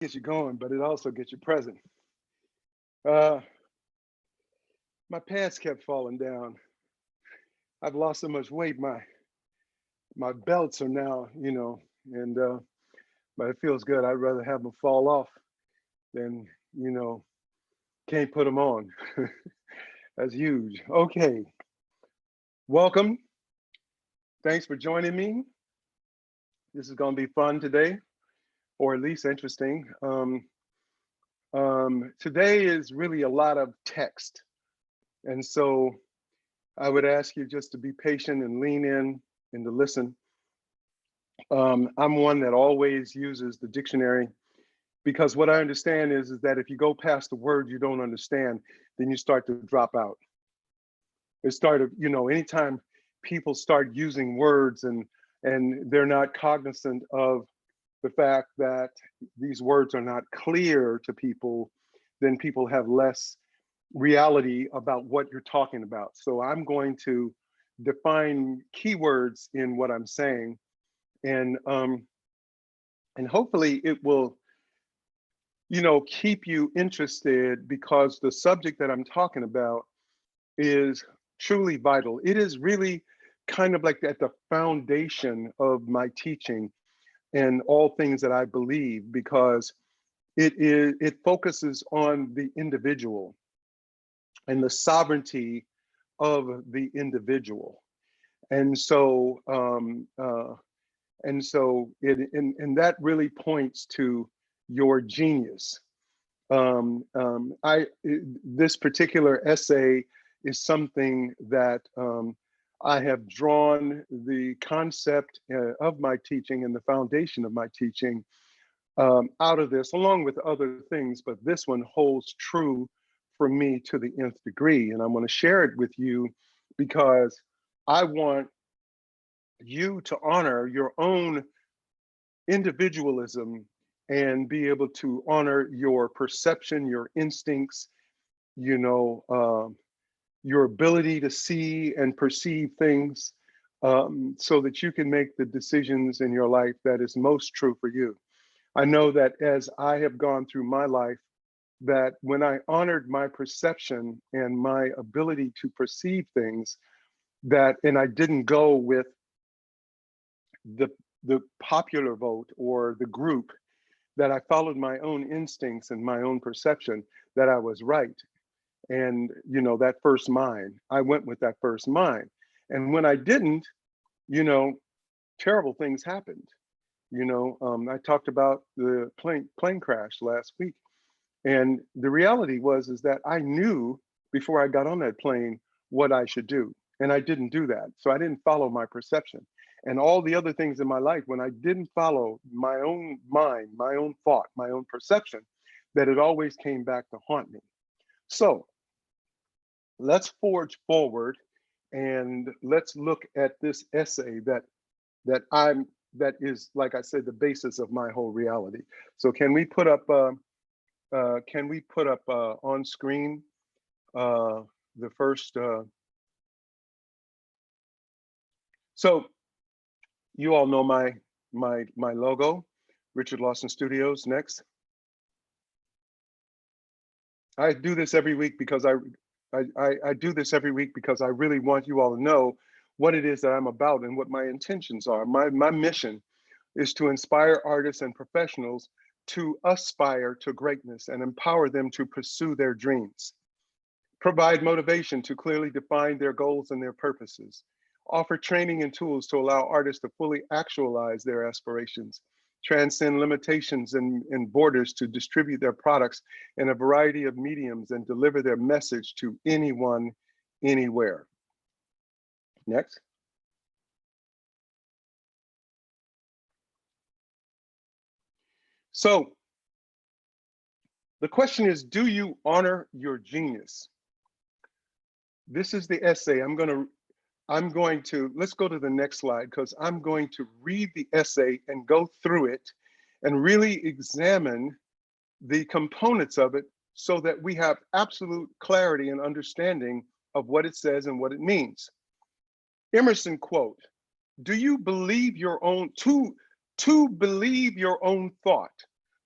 Gets you going, but it also gets you present. Uh, my pants kept falling down. I've lost so much weight. My belts are now, and but it feels good. I'd rather have them fall off than, you know, can't put them on. That's huge. Okay, welcome. Thanks for joining me. This is going to be fun today, or at least interesting. Today is really a lot of text, and so I would ask you just to be patient and lean in and to listen. I'm one that always uses the dictionary because what I understand is that if you go past the word you don't understand, then you start to drop out. It started, anytime people start using words and they're not cognizant of the fact that these words are not clear to people, then people have less reality about what you're talking about. So I'm going to define keywords in what I'm saying, and hopefully it will, keep you interested because the subject that I'm talking about is truly vital. It is really kind of like at the foundation of my teaching and all things that I believe because it focuses on the individual and the sovereignty of the individual. And so and that really points to your genius. This particular essay is something that I have drawn the concept of my teaching and the foundation of my teaching out of this, along with other things, but this one holds true for me to the nth degree. And I want to share it with you because I want you to honor your own individualism and be able to honor your perception, your instincts, you know, your ability to see and perceive things so that you can make the decisions in your life that is most true for you. I know that as I have gone through my life, that when I honored my perception and my ability to perceive things, and I didn't go with the the popular vote or the group, that I followed my own instincts and my own perception, that I was right. And that first mind, I went with that first mind. And when I didn't, you know, terrible things happened. I talked about the plane crash last week, and the reality was is that I knew before I got on that plane what I should do, and I didn't do that. So I didn't follow my perception. And all the other things in my life, when I didn't follow my own mind, my own thought, my own perception, that it always came back to haunt me. So let's forge forward and let's look at this essay that is, like I said, the basis of my whole reality. So can we put up on screen the first? So you all know my logo, Richard Lawson Studios. Next, I do this every week because I do this every week because I really want you all to know what it is that I'm about and what my intentions are. My mission is to inspire artists and professionals to aspire to greatness and empower them to pursue their dreams, provide motivation to clearly define their goals and their purposes, offer training and tools to allow artists to fully actualize their aspirations, transcend limitations and borders to distribute their products in a variety of mediums and deliver their message to anyone, anywhere. Next. So the question is, do you honor your genius? This is the essay. Let's go to the next slide because I'm going to read the essay and go through it and really examine the components of it so that we have absolute clarity and understanding of what it says and what it means. Emerson quote, do you believe your own, to believe your own thought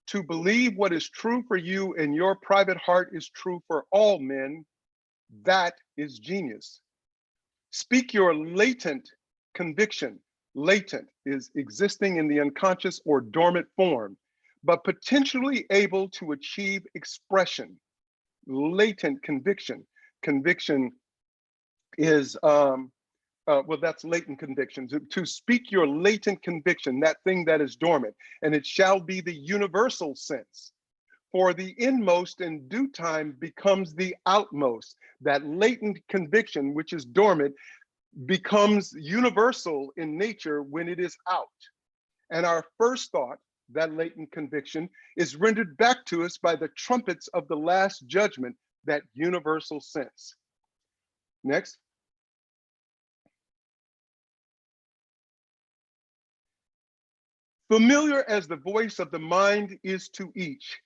To believe what is true for you in your private heart is true for all men. That is genius. Speak your latent conviction. Latent is existing in the unconscious or dormant form, but potentially able to achieve expression. Latent conviction. Conviction is well, that's latent conviction. To speak your latent conviction, that thing that is dormant, and it shall be the universal sense. For the inmost in due time becomes the outmost. That latent conviction, which is dormant, becomes universal in nature when it is out. And our first thought, that latent conviction, is rendered back to us by the trumpets of the last judgment, that universal sense. Next. Familiar as the voice of the mind is to each,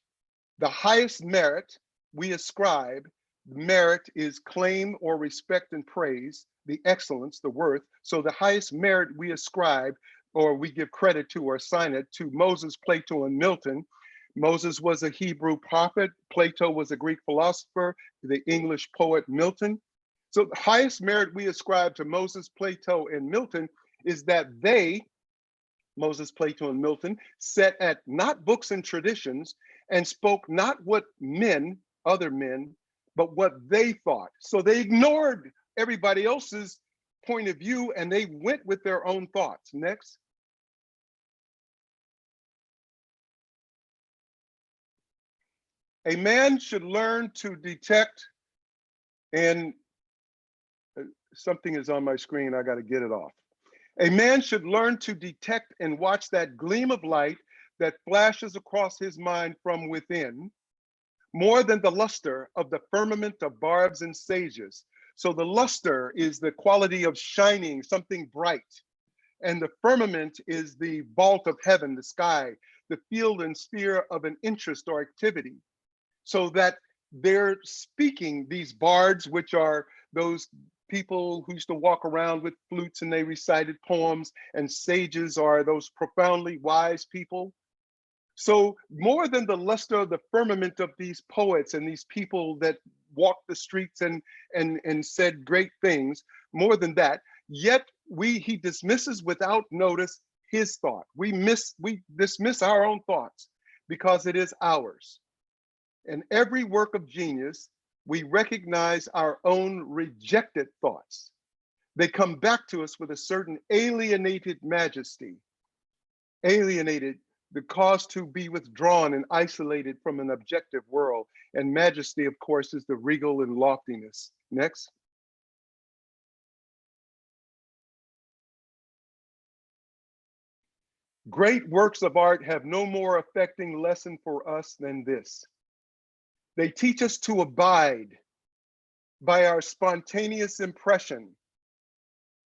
the highest merit we ascribe, merit is claim or respect and praise, the excellence, the worth. So the highest merit we ascribe or we give credit to or assign it to Moses, Plato, and Milton. Moses was a Hebrew prophet. Plato was a Greek philosopher, the English poet Milton. So the highest merit we ascribe to Moses, Plato, and Milton is that they, Moses, Plato, and Milton, set at not books and traditions and spoke not what men, other men, but what they thought. So they ignored everybody else's point of view and they went with their own thoughts. Next. A man should learn to detect, and something is on my screen, I got to get it off. A man should learn to detect and watch that gleam of light that flashes across his mind from within, more than the luster of the firmament of barbs and sages. So the luster is the quality of shining, something bright. And the firmament is the vault of heaven, the sky, the field and sphere of an interest or activity. So that they're speaking, these bards, which are those people who used to walk around with flutes and they recited poems, and sages are those profoundly wise people. So more than the luster of the firmament of these poets and these people that walked the streets and said great things, more than that, yet he dismisses without notice his thought. We dismiss our own thoughts because it is ours. In every work of genius, we recognize our own rejected thoughts. They come back to us with a certain alienated majesty, alienated, the cause to be withdrawn and isolated from an objective world. And majesty, of course, is the regal and loftiness. Next. Great works of art have no more affecting lesson for us than this. They teach us to abide by our spontaneous impression.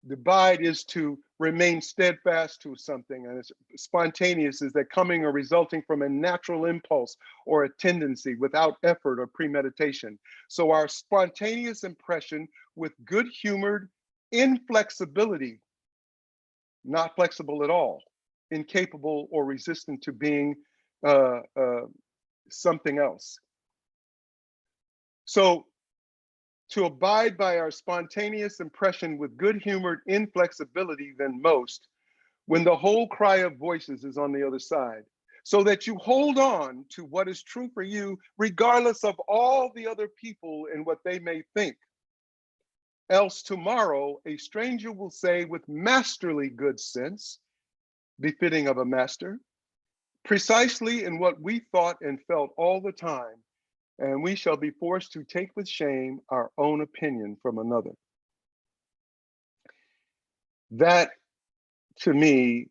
The abide is to remain steadfast to something, and it's spontaneous is that coming or resulting from a natural impulse or a tendency without effort or premeditation. So our spontaneous impression with good-humored inflexibility, not flexible at all, incapable or resistant to being something else. So to abide by our spontaneous impression with good-humored inflexibility than most, when the whole cry of voices is on the other side, so that you hold on to what is true for you, regardless of all the other people and what they may think. Else tomorrow, a stranger will say with masterly good sense, befitting of a master, precisely in what we thought and felt all the time, and we shall be forced to take with shame our own opinion from another. That, to me,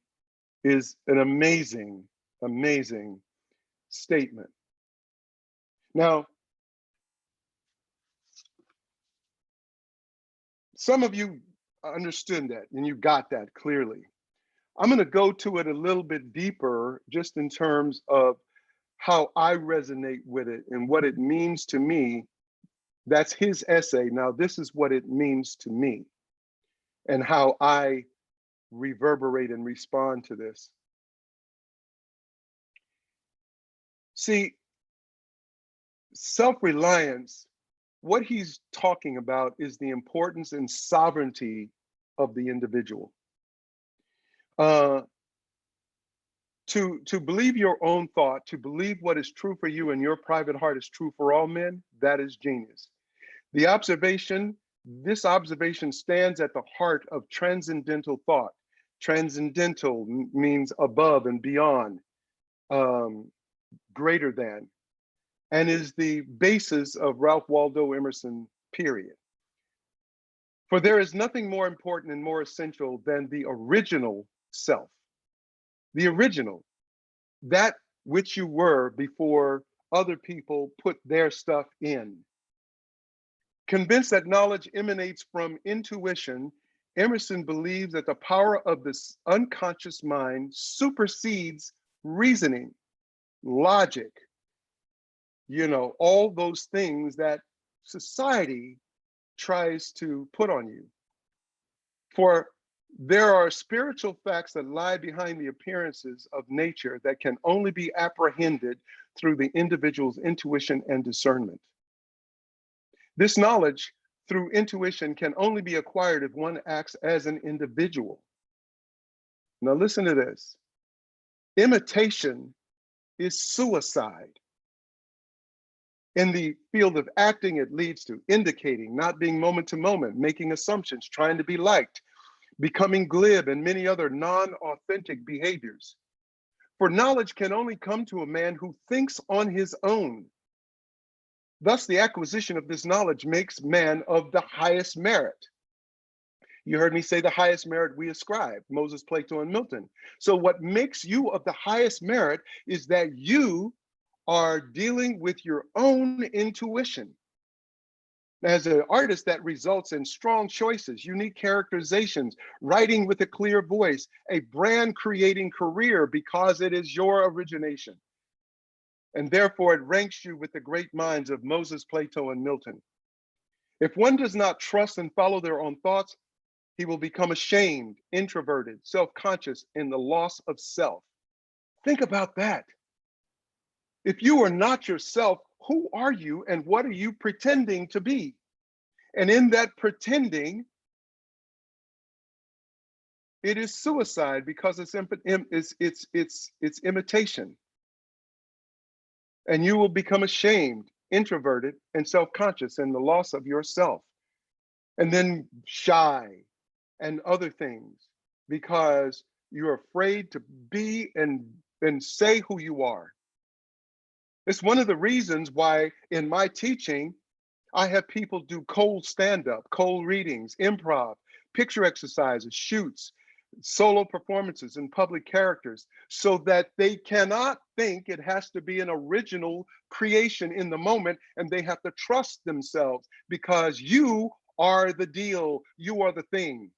is an amazing, amazing statement. Now, some of you understood that and you got that clearly. I'm going to go to it a little bit deeper just in terms of how I resonate with it and what it means to me. That's his essay. Now, this is what it means to me and how I reverberate and respond to this. See, self-reliance, what he's talking about is the importance and sovereignty of the individual. Uh, to believe your own thought, to believe what is true for you in your private heart is true for all men, that is genius. The observation, this observation stands at the heart of transcendental thought. Transcendental means above and beyond, um, greater than, and is the basis of Ralph Waldo Emerson, period. For there is nothing more important and more essential than the original self, the original, that which you were before other people put their stuff in. Convinced that knowledge emanates from intuition, Emerson believes that the power of this unconscious mind supersedes reasoning, logic, all those things that society tries to put on you. For there are spiritual facts that lie behind the appearances of nature that can only be apprehended through the individual's intuition and discernment. This knowledge through intuition can only be acquired if one acts as an individual. Now listen to this. Imitation is suicide. In the field of acting, it leads to indicating, not being moment to moment, making assumptions, trying to be liked, becoming glib, and many other non-authentic behaviors. For knowledge can only come to a man who thinks on his own. Thus, the acquisition of this knowledge makes man of the highest merit. You heard me say the highest merit we ascribe, Moses, Plato, and Milton. So what makes you of the highest merit is that you are dealing with your own intuition. As an artist, that results in strong choices, unique characterizations, writing with a clear voice, a brand creating career because it is your origination. And therefore it ranks you with the great minds of Moses, Plato, and Milton. If one does not trust and follow their own thoughts, he will become ashamed, introverted, self-conscious in the loss of self. Think about that. If you are not yourself, who are you and what are you pretending to be? And in that pretending, it is suicide because it's imitation. And you will become ashamed, introverted, and self-conscious in the loss of yourself. And then shy and other things because you're afraid to be and say who you are. It's one of the reasons why in my teaching, I have people do cold stand-up, cold readings, improv, picture exercises, shoots, solo performances and public characters so that they cannot think it has to be an original creation in the moment, and they have to trust themselves because you are the deal, you are the thing.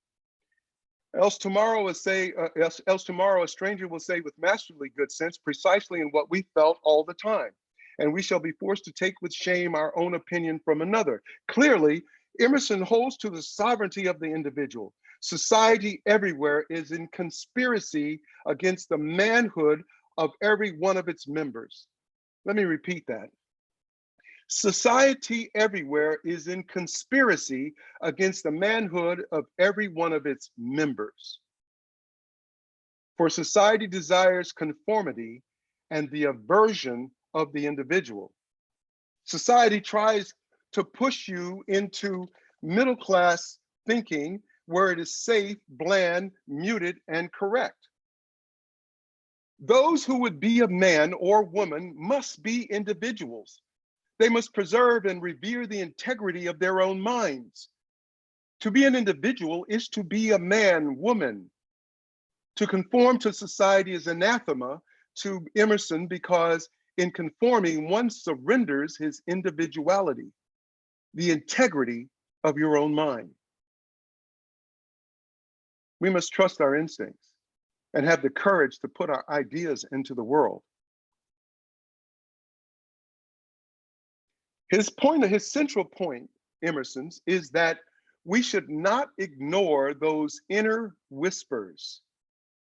Else tomorrow a stranger will say with masterly good sense precisely in what we felt all the time. And we shall be forced to take with shame our own opinion from another. Clearly, Emerson holds to the sovereignty of the individual. Society everywhere is in conspiracy against the manhood of every one of its members. Let me repeat that. Society everywhere is in conspiracy against the manhood of every one of its members. For society desires conformity and the aversion of the individual. Society tries to push you into middle class thinking where it is safe, bland, muted, and correct. Those who would be a man or woman must be individuals. They must preserve and revere the integrity of their own minds. To be an individual is to be a man, woman. To conform to society is anathema to Emerson because in conforming, one surrenders his individuality, the integrity of your own mind. We must trust our instincts and have the courage to put our ideas into the world. His central point, Emerson's, is that we should not ignore those inner whispers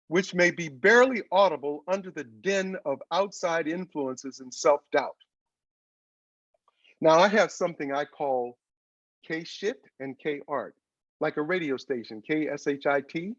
which may be barely audible under the din of outside influences and self-doubt. Now, I have something I call K-shit and K-art, like a radio station, KSHIT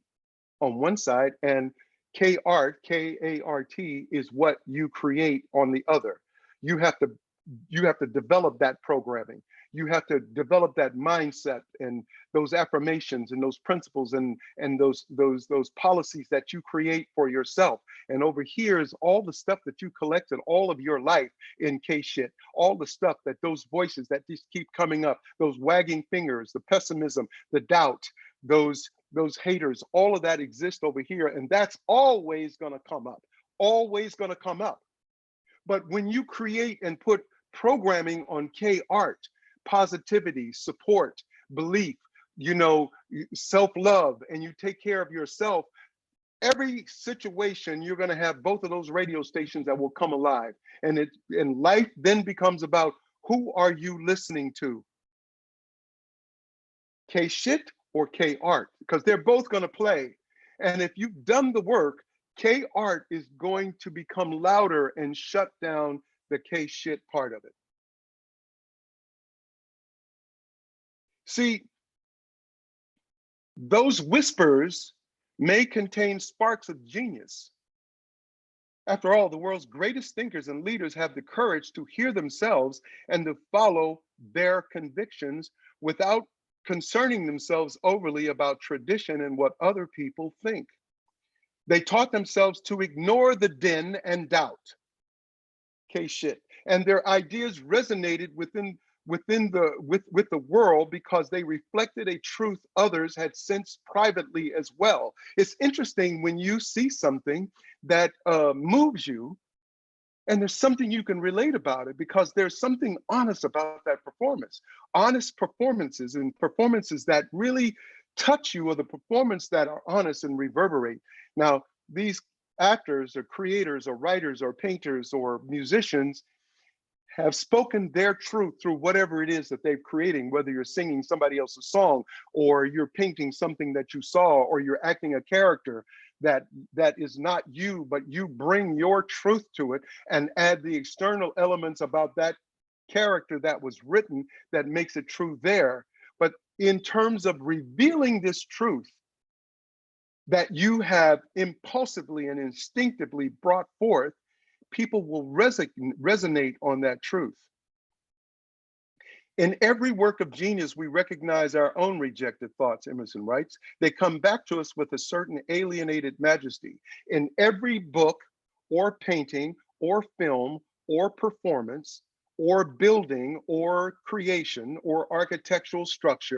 on one side, and K-art, K-A-R-T, is what you create on the other. You have to develop that programming. You have to develop that mindset and those affirmations and those principles and those policies that you create for yourself. And over here is all the stuff that you collected all of your life in K-shit, all the stuff that those voices that just keep coming up, those wagging fingers, the pessimism, the doubt, those haters, all of that exists over here, and that's always going to come up, always going to come up. But when you create and put programming on K-art, positivity, support, belief, self-love, and you take care of yourself, every situation you're going to have both of those radio stations that will come alive. And life then becomes about, who are you listening to? K-shit or K-art? Because they're both going to play. And if you've done the work, K-art is going to become louder and shut down the K-shit part of it. See, those whispers may contain sparks of genius. After all, the world's greatest thinkers and leaders have the courage to hear themselves and to follow their convictions without concerning themselves overly about tradition and what other people think. They taught themselves to ignore the din and doubt. K-shit. And their ideas resonated with the world because they reflected a truth others had sensed privately as well. It's interesting when you see something that moves you, and there's something you can relate about it, because there's something honest about that performance. Honest performances and performances that really touch you, or the performance that are honest and reverberate. Now, these actors or creators or writers or painters or musicians have spoken their truth through whatever it is that they're creating, whether you're singing somebody else's song, or you're painting something that you saw, or you're acting a character that is not you, but you bring your truth to it and add the external elements about that character that was written that makes it true there. But in terms of revealing this truth that you have impulsively and instinctively brought forth, people will resonate on that truth. In every work of genius, we recognize our own rejected thoughts, Emerson writes. They come back to us with a certain alienated majesty. In every book or painting or film or performance or building or creation or architectural structure,